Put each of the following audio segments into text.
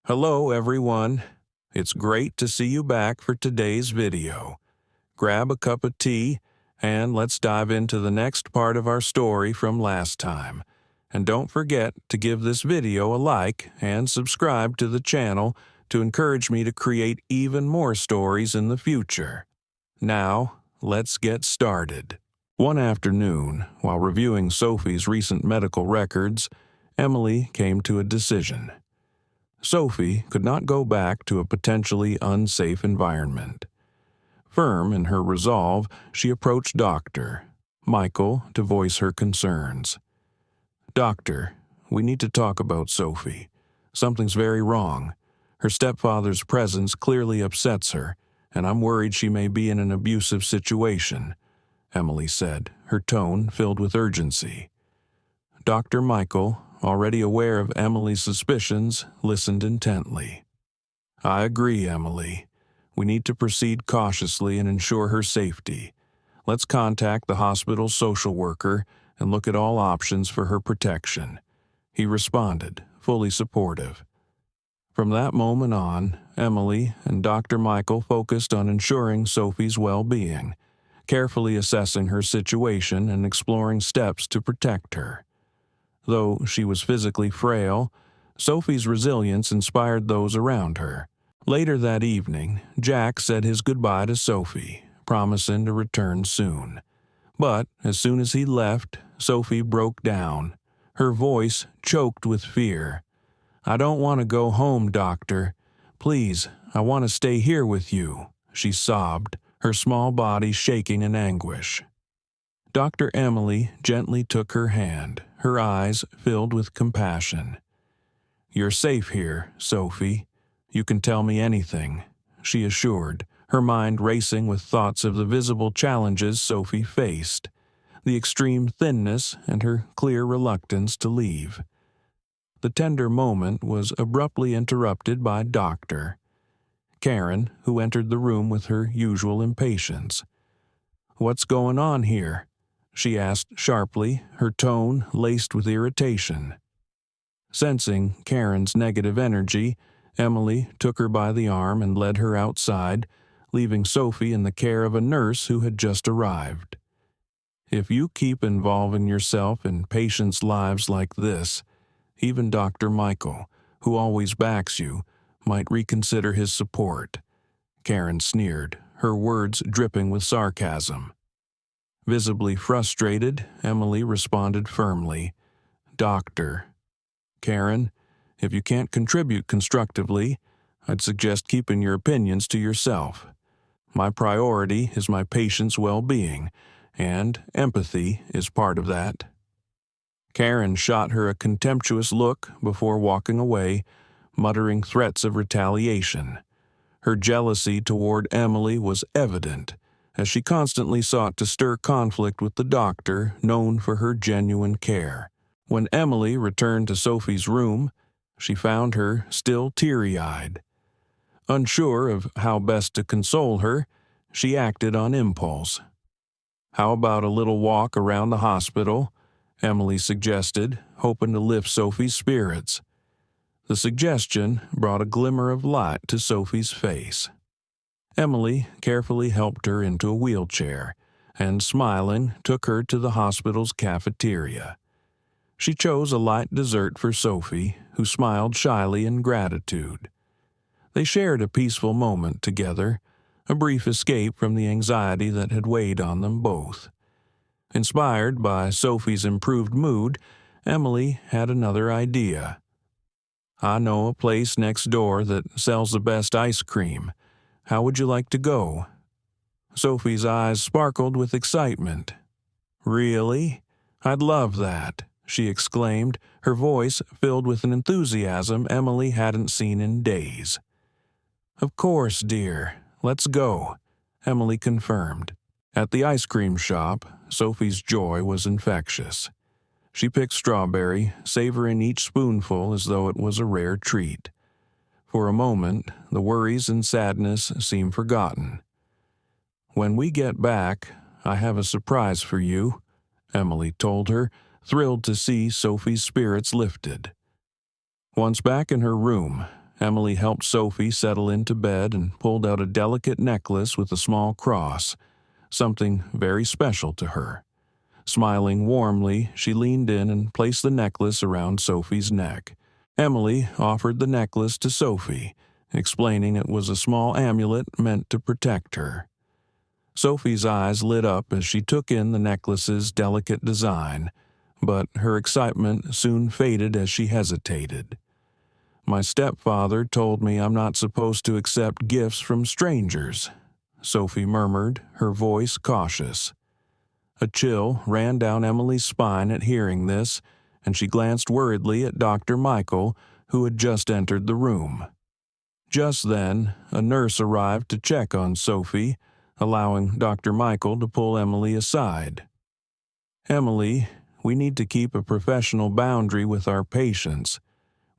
Hello everyone. It's great to see you back for today's video. Grab a cup of tea and let's dive into the next part of our story from last time. And don't forget to give this video a like and subscribe to the channel to encourage me to create even more stories in the future. Now, let's get started. One afternoon, while reviewing Sophie's recent medical records, Emily came to a decision. Sophie could not go back to a potentially unsafe environment. Firm in her resolve, she approached Dr. Michael to voice her concerns. "Doctor, we need to talk about Sophie. Something's very wrong. Her stepfather's presence clearly upsets her, and I'm worried she may be in an abusive situation," Emily said, her tone filled with urgency. Dr. Michael, already aware of Emily's suspicions, listened intently. "I agree, Emily. We need to proceed cautiously and ensure her safety. Let's contact the hospital's social worker and look at all options for her protection," he responded, fully supportive. From that moment on, Emily and Dr. Michael focused on ensuring Sophie's well-being, carefully assessing her situation and exploring steps to protect her. Though she was physically frail, Sophie's resilience inspired those around her. Later that evening, Jack said his goodbye to Sophie, promising to return soon. But as soon as he left, Sophie broke down, her voice choked with fear. "I don't want to go home, doctor. Please, I want to stay here with you," she sobbed, her small body shaking in anguish. Dr. Emily gently took her hand, her eyes filled with compassion. "You're safe here, Sophie. You can tell me anything," she assured, her mind racing with thoughts of the visible challenges Sophie faced, the extreme thinness and her clear reluctance to leave. The tender moment was abruptly interrupted by Dr. Karen, who entered the room with her usual impatience. "What's going on here?" she asked sharply, her tone laced with irritation. Sensing Karen's negative energy, Emily took her by the arm and led her outside, leaving Sophie in the care of a nurse who had just arrived. "If you keep involving yourself in patients' lives like this, even Dr. Michael, who always backs you, might reconsider his support," Karen sneered, her words dripping with sarcasm. Visibly frustrated, Emily responded firmly, "Doctor. Karen, if you can't contribute constructively, I'd suggest keeping your opinions to yourself. My priority is my patient's well-being, and empathy is part of that." Karen shot her a contemptuous look before walking away, muttering threats of retaliation. Her jealousy toward Emily was evident, as she constantly sought to stir conflict with the doctor known for her genuine care. When Emily returned to Sophie's room, she found her still teary-eyed. Unsure of how best to console her, she acted on impulse. "How about a little walk around the hospital?" Emily suggested, hoping to lift Sophie's spirits. The suggestion brought a glimmer of light to Sophie's face. Emily carefully helped her into a wheelchair and, smiling, took her to the hospital's cafeteria. She chose a light dessert for Sophie, who smiled shyly in gratitude. They shared a peaceful moment together, a brief escape from the anxiety that had weighed on them both. Inspired by Sophie's improved mood, Emily had another idea. "I know a place next door that sells the best ice cream. How would you like to go?" Sophie's eyes sparkled with excitement. "Really? I'd love that," she exclaimed, her voice filled with an enthusiasm Emily hadn't seen in days. "Of course, dear. Let's go," Emily confirmed. At the ice cream shop, Sophie's joy was infectious. She picked strawberry, savoring each spoonful as though it was a rare treat. For a moment, the worries and sadness seemed forgotten. "When we get back, I have a surprise for you," Emily told her, thrilled to see Sophie's spirits lifted. Once back in her room, Emily helped Sophie settle into bed and pulled out a delicate necklace with a small cross, something very special to her. Smiling warmly, she leaned in and placed the necklace around Sophie's neck. Emily offered the necklace to Sophie, explaining it was a small amulet meant to protect her. Sophie's eyes lit up as she took in the necklace's delicate design, but her excitement soon faded as she hesitated. "My stepfather told me I'm not supposed to accept gifts from strangers," Sophie murmured, her voice cautious. A chill ran down Emily's spine at hearing this, and she glanced worriedly at Dr. Michael, who had just entered the room. Just then, a nurse arrived to check on Sophie, allowing Dr. Michael to pull Emily aside. "Emily, we need to keep a professional boundary with our patients.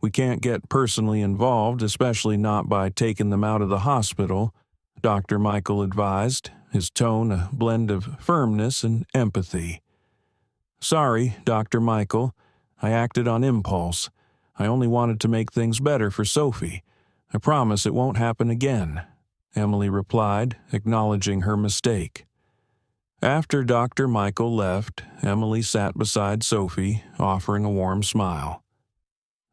We can't get personally involved, especially not by taking them out of the hospital," Dr. Michael advised, his tone a blend of firmness and empathy. "Sorry, Dr. Michael. I acted on impulse. I only wanted to make things better for Sophie. I promise it won't happen again," Emily replied, acknowledging her mistake. After Dr. Michael left, Emily sat beside Sophie, offering a warm smile.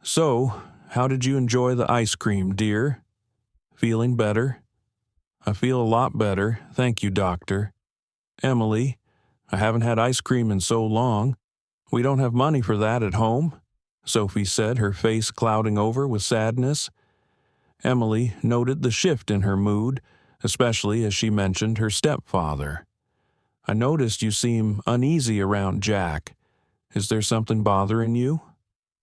"So, how did you enjoy the ice cream, dear? Feeling better?" "I feel a lot better, thank you, doctor." "Emily, I haven't had ice cream in so long. We don't have money for that at home," Sophie said, her face clouding over with sadness. Emily noted the shift in her mood, especially as she mentioned her stepfather. "I noticed you seem uneasy around Jack. Is there something bothering you?"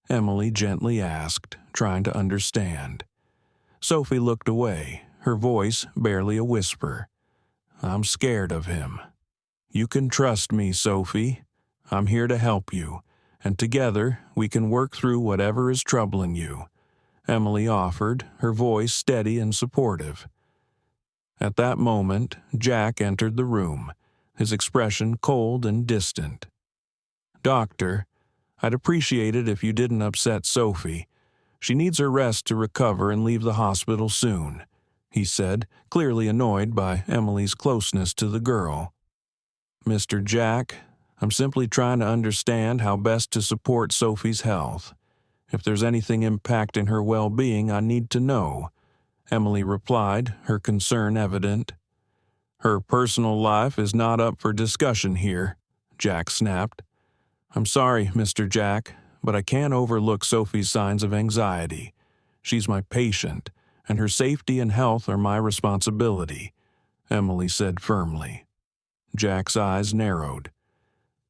Emily gently asked, trying to understand. Sophie looked away, her voice barely a whisper. "I'm scared of him." "You can trust me, Sophie. I'm here to help you, and together we can work through whatever is troubling you," Emily offered, her voice steady and supportive. At that moment, Jack entered the room, his expression cold and distant. "Doctor, I'd appreciate it if you didn't upset Sophie. She needs her rest to recover and leave the hospital soon," he said, clearly annoyed by Emily's closeness to the girl. "Mr. Jack, I'm simply trying to understand how best to support Sophie's health. If there's anything impacting her well-being, I need to know," Emily replied, her concern evident. "Her personal life is not up for discussion here," Jack snapped. "I'm sorry, Mr. Jack, but I can't overlook Sophie's signs of anxiety. She's my patient, and her safety and health are my responsibility," Emily said firmly. Jack's eyes narrowed.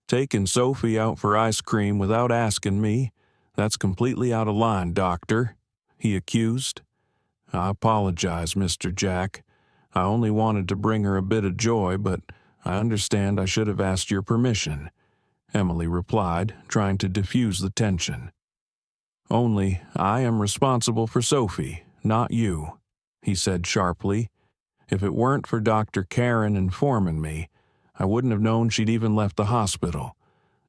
"Taking Sophie out for ice cream without asking me, that's completely out of line, doctor," he accused. "I apologize, Mr. Jack. I only wanted to bring her a bit of joy, but I understand I should have asked your permission," Emily replied, trying to diffuse the tension. "Only I am responsible for Sophie, not you," he said sharply. "If it weren't for Dr. Karen informing me, I wouldn't have known she'd even left the hospital.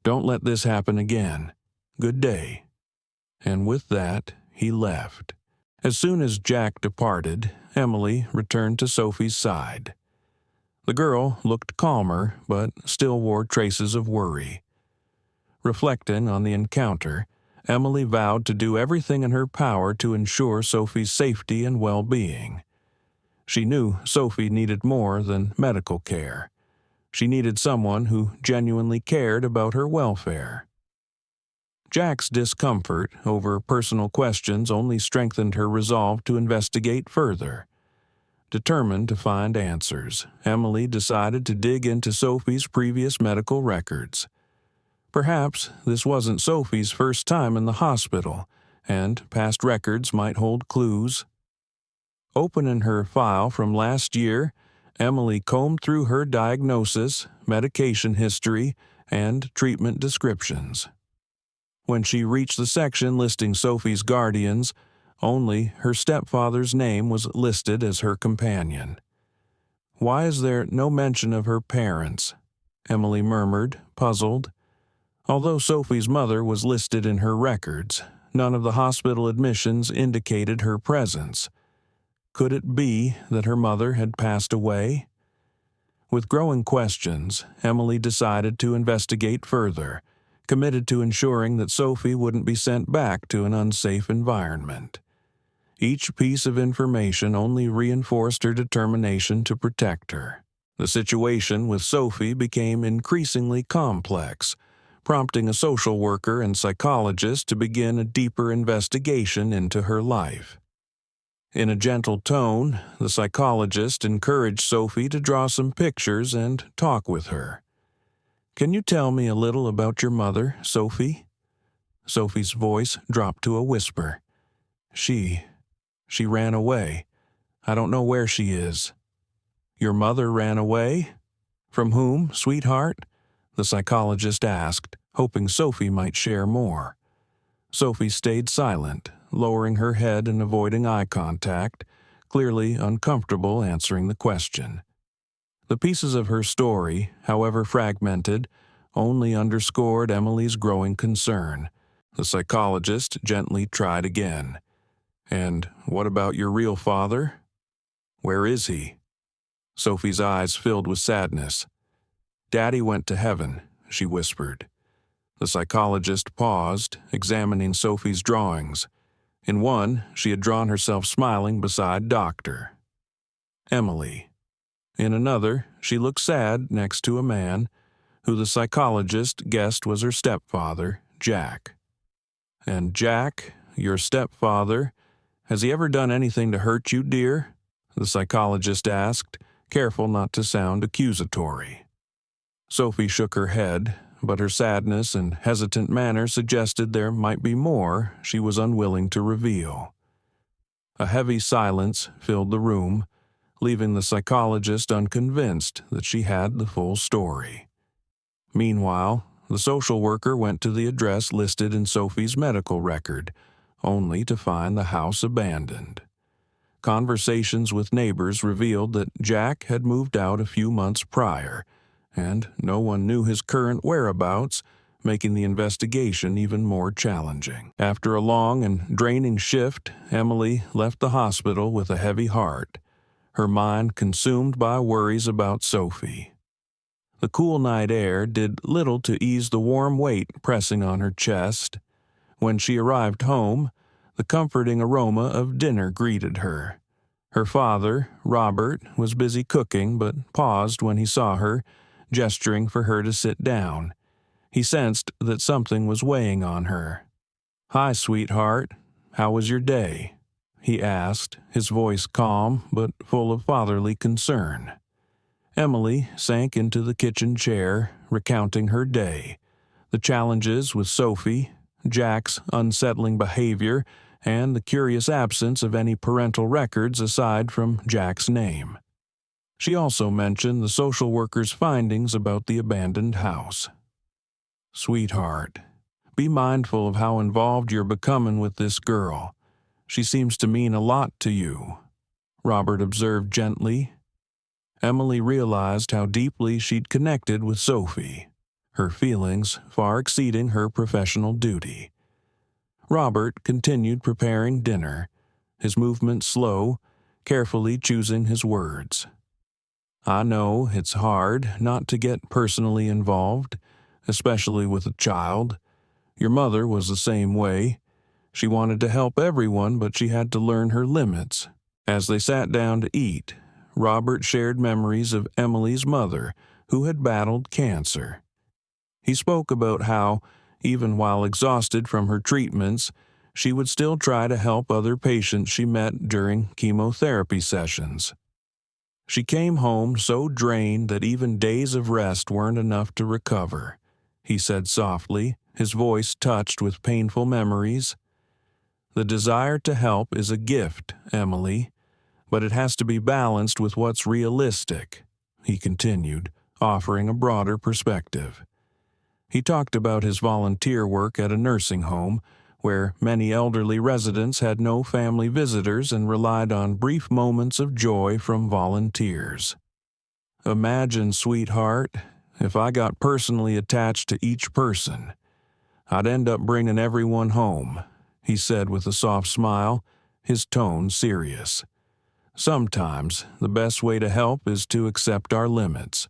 Don't let this happen again. Good day." And with that, he left. As soon as Jack departed, Emily returned to Sophie's side. The girl looked calmer, but still wore traces of worry. Reflecting on the encounter, Emily vowed to do everything in her power to ensure Sophie's safety and well-being. She knew Sophie needed more than medical care. She needed someone who genuinely cared about her welfare. Jack's discomfort over personal questions only strengthened her resolve to investigate further. Determined to find answers, Emily decided to dig into Sophie's previous medical records. Perhaps this wasn't Sophie's first time in the hospital, and past records might hold clues. Opening her file from last year, Emily combed through her diagnosis, medication history, and treatment descriptions. When she reached the section listing Sophie's guardians, only her stepfather's name was listed as her companion. "Why is there no mention of her parents?" Emily murmured, puzzled. Although Sophie's mother was listed in her records, none of the hospital admissions indicated her presence. Could it be that her mother had passed away? With growing questions, Emily decided to investigate further, committed to ensuring that Sophie wouldn't be sent back to an unsafe environment. Each piece of information only reinforced her determination to protect her. The situation with Sophie became increasingly complex, prompting a social worker and psychologist to begin a deeper investigation into her life. In a gentle tone, the psychologist encouraged Sophie to draw some pictures and talk with her. "Can you tell me a little about your mother, Sophie?" Sophie's voice dropped to a whisper. She ran away. I don't know where she is." "Your mother ran away? From whom, sweetheart?" the psychologist asked, hoping Sophie might share more. Sophie stayed silent, lowering her head and avoiding eye contact, clearly uncomfortable answering the question. The pieces of her story, however fragmented, only underscored Emily's growing concern. The psychologist gently tried again. "And what about your real father? Where is he?" Sophie's eyes filled with sadness. "Daddy went to heaven," she whispered. The psychologist paused, examining Sophie's drawings. In one, she had drawn herself smiling beside Dr. Emily. In another, she looked sad next to a man who the psychologist guessed was her stepfather, Jack. "And Jack, your stepfather, has he ever done anything to hurt you, dear?" the psychologist asked, careful not to sound accusatory. Sophie shook her head, but her sadness and hesitant manner suggested there might be more she was unwilling to reveal. A heavy silence filled the room, leaving the psychologist unconvinced that she had the full story. Meanwhile, the social worker went to the address listed in Sophie's medical record, only to find the house abandoned. Conversations with neighbors revealed that Jack had moved out a few months prior, and no one knew his current whereabouts, making the investigation even more challenging. After a long and draining shift, Emily left the hospital with a heavy heart, her mind consumed by worries about Sophie. The cool night air did little to ease the warm weight pressing on her chest. When she arrived home, the comforting aroma of dinner greeted her. Her father, Robert, was busy cooking but paused when he saw her, gesturing for her to sit down. He sensed that something was weighing on her. "Hi, sweetheart. How was your day?" he asked, his voice calm but full of fatherly concern. Emily sank into the kitchen chair, recounting her day, the challenges with Sophie, Jack's unsettling behavior, and the curious absence of any parental records aside from Jack's name. She also mentioned the social worker's findings about the abandoned house. "Sweetheart, be mindful of how involved you're becoming with this girl. She seems to mean a lot to you," Robert observed gently. Emily realized how deeply she'd connected with Sophie, her feelings far exceeding her professional duty. Robert continued preparing dinner, his movements slow, carefully choosing his words. "I know it's hard not to get personally involved, especially with a child. Your mother was the same way. She wanted to help everyone, but she had to learn her limits." As they sat down to eat, Robert shared memories of Emily's mother, who had battled cancer. He spoke about how, even while exhausted from her treatments, she would still try to help other patients she met during chemotherapy sessions. "She came home so drained that even days of rest weren't enough to recover," he said softly, his voice touched with painful memories. "The desire to help is a gift, Emily, but it has to be balanced with what's realistic," he continued, offering a broader perspective. He talked about his volunteer work at a nursing home, where many elderly residents had no family visitors and relied on brief moments of joy from volunteers. "Imagine, sweetheart, if I got personally attached to each person. I'd end up bringing everyone home," he said with a soft smile, his tone serious. Sometimes the best way to help is to accept our limits.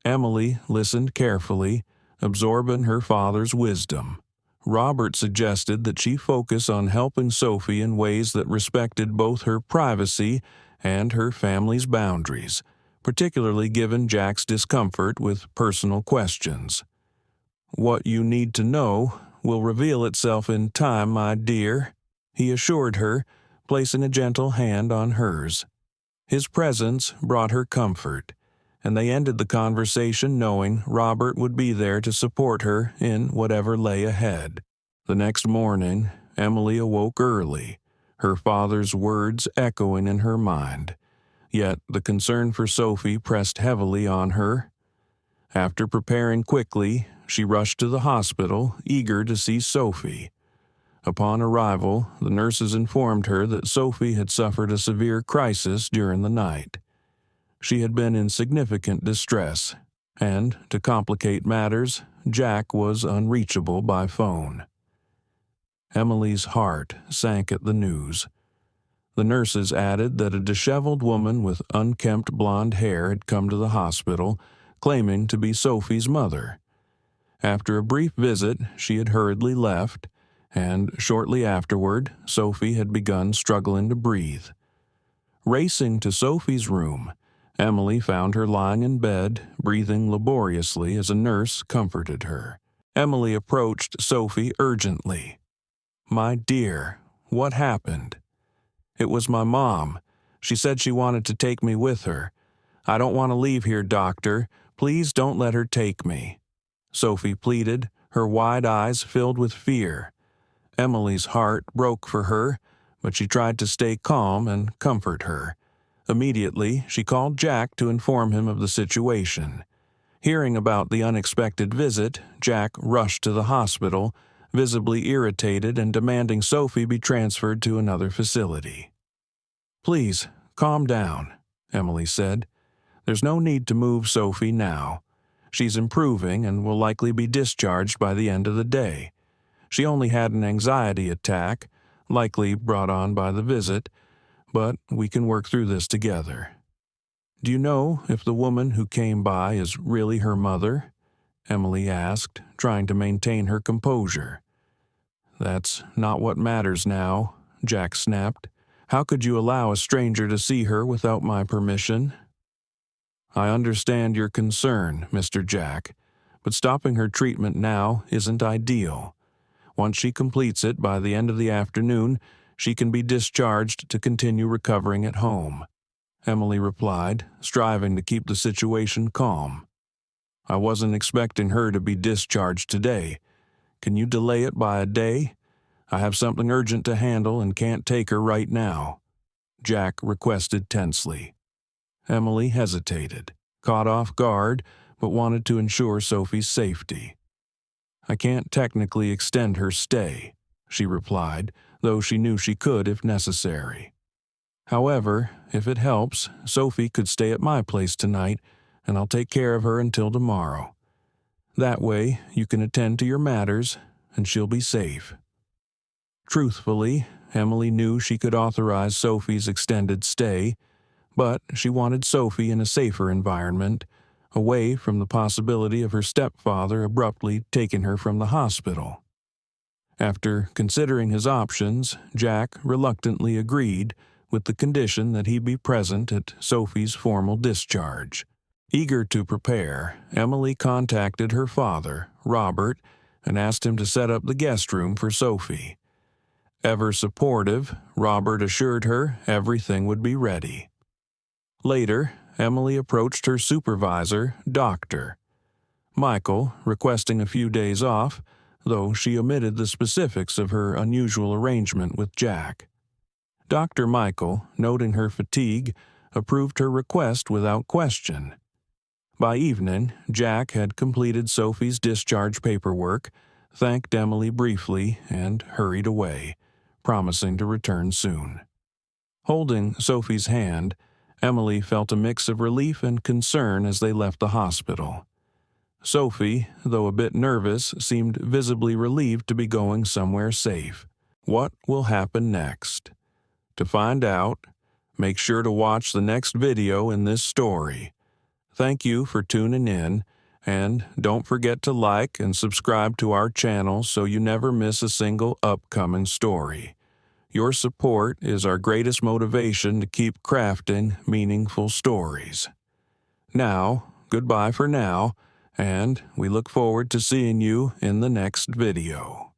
Emily listened carefully, absorbing her father's wisdom. Robert suggested that she focus on helping Sophie in ways that respected both her privacy and her family's boundaries, particularly given Jack's discomfort with personal questions. "What you need to know will reveal itself in time, my dear," he assured her, placing a gentle hand on hers. His presence brought her comfort, and they ended the conversation knowing Robert would be there to support her in whatever lay ahead. The next morning, Emily awoke early, her father's words echoing in her mind. Yet the concern for Sophie pressed heavily on her. After preparing quickly, she rushed to the hospital, eager to see Sophie. Upon arrival, the nurses informed her that Sophie had suffered a severe crisis during the night. She had been in significant distress, and, to complicate matters, Jack was unreachable by phone. Emily's heart sank at the news. The nurses added that a disheveled woman with unkempt blonde hair had come to the hospital, claiming to be Sophie's mother. After a brief visit, she had hurriedly left, and shortly afterward, Sophie had begun struggling to breathe. Racing to Sophie's room, Emily found her lying in bed, breathing laboriously as a nurse comforted her. Emily approached Sophie urgently. "My dear, what happened?" "It was my mom. She said she wanted to take me with her. I don't want to leave here, doctor. Please don't let her take me," Sophie pleaded, her wide eyes filled with fear. Emily's heart broke for her, but she tried to stay calm and comfort her. Immediately, she called Jack to inform him of the situation. Hearing about the unexpected visit, Jack rushed to the hospital, visibly irritated and demanding Sophie be transferred to another facility. "Please, calm down," Emily said. "There's no need to move Sophie now. She's improving and will likely be discharged by the end of the day. She only had an anxiety attack, likely brought on by the visit, but we can work through this together." "Do you know if the woman who came by is really her mother?" Emily asked, trying to maintain her composure. "That's not what matters now," Jack snapped. "How could you allow a stranger to see her without my permission?" "I understand your concern, Mr. Jack, but stopping her treatment now isn't ideal. Once she completes it by the end of the afternoon, she can be discharged to continue recovering at home," Emily replied, striving to keep the situation calm. "I wasn't expecting her to be discharged today. Can you delay it by a day? I have something urgent to handle and can't take her right now," Jack requested tensely. Emily hesitated, caught off guard, but wanted to ensure Sophie's safety. "I can't technically extend her stay," she replied, though she knew she could if necessary. "However, if it helps, Sophie could stay at my place tonight, and I'll take care of her until tomorrow. That way, you can attend to your matters, and she'll be safe." Truthfully, Emily knew she could authorize Sophie's extended stay, but she wanted Sophie in a safer environment, away from the possibility of her stepfather abruptly taking her from the hospital. After considering his options, Jack reluctantly agreed, with the condition that he be present at Sophie's formal discharge. Eager to prepare, Emily contacted her father, Robert, and asked him to set up the guest room for Sophie. Ever supportive, Robert assured her everything would be ready. Later, Emily approached her supervisor, Dr. Michael, requesting a few days off, though she omitted the specifics of her unusual arrangement with Jack. Dr. Michael, noting her fatigue, approved her request without question. By evening, Jack had completed Sophie's discharge paperwork, thanked Emily briefly, and hurried away, promising to return soon. Holding Sophie's hand, Emily felt a mix of relief and concern as they left the hospital. Sophie, though a bit nervous, seemed visibly relieved to be going somewhere safe. What will happen next? To find out, make sure to watch the next video in this story. Thank you for tuning in, and don't forget to like and subscribe to our channel so you never miss a single upcoming story. Your support is our greatest motivation to keep crafting meaningful stories. Now, goodbye for now, and we look forward to seeing you in the next video.